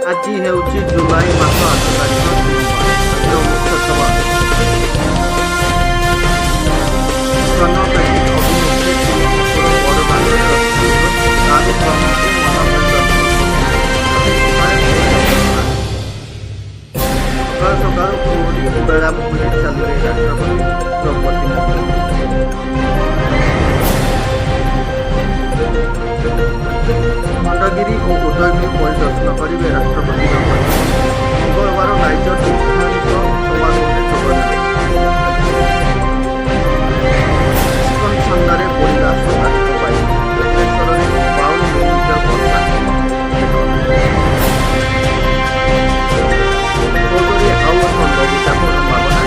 ଆଜି ହେଉଛି ଜୁଲାଇ ମାସ 8 ତାରିଖ ଆଜିର ମୁଖ୍ୟ ଖବର। ଜନପେକ୍ଷୀ ଅଭିନେତ୍ରୀ ଠାକୁର ବଡ଼ଦାଣ୍ଡରେ ରଖିଥିବ କାର୍ଯ୍ୟକ୍ରମକୁ ସକାଳୁ ସକାଳୁ ପୁରୀ ବେଳାଭୂମିରେ ଚାଲିଲେ ରାଷ୍ଟ୍ରପତି ଦ୍ରୌପଦୀ ମୁର୍ମୁ। ଖଣ୍ଡଗିରି ଓ ଉଦୟଗିରି ପରିଦର୍ଶନ କରିବେ ରାଷ୍ଟ୍ରପତି ଦ୍ରୌପଦୀ। ମଙ୍ଗଳବାର ରାଇଜର ଐତିହାସିକ ସମାରୋହରେ ଯୋଗଦେବେ। ଇସ୍କନ ସାମ୍ନାରେ ପଡ଼ିଲା ଶତାଧିକ ବାଇକ୍। ଭୁବନେଶ୍ୱରରେ 52 ମିଲିମିଟର ବର୍ଷା। ବୌଦ୍ଧରେ ଆଉ ଏକ ଲଘୁଚାପ ସମ୍ଭାବନା।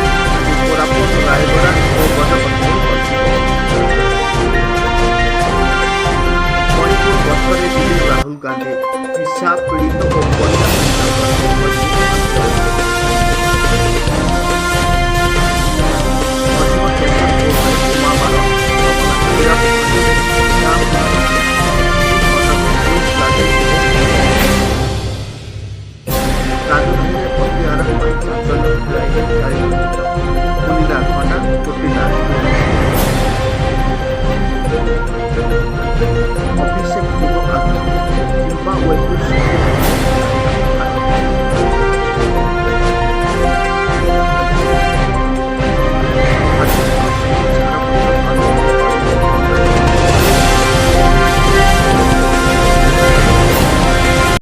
କୋରାପୁଟ, ରାୟଗଡ଼ା ଓ ଗଜପତିରେ ବର୍ଷିବ। ମଣିପୁର ଗସ୍ତରେ ଯିବେ ରାହୁଲ ଗାନ୍ଧୀ। ହିଂସା ପୀଡ଼ିତ ଓ ବନ୍ୟା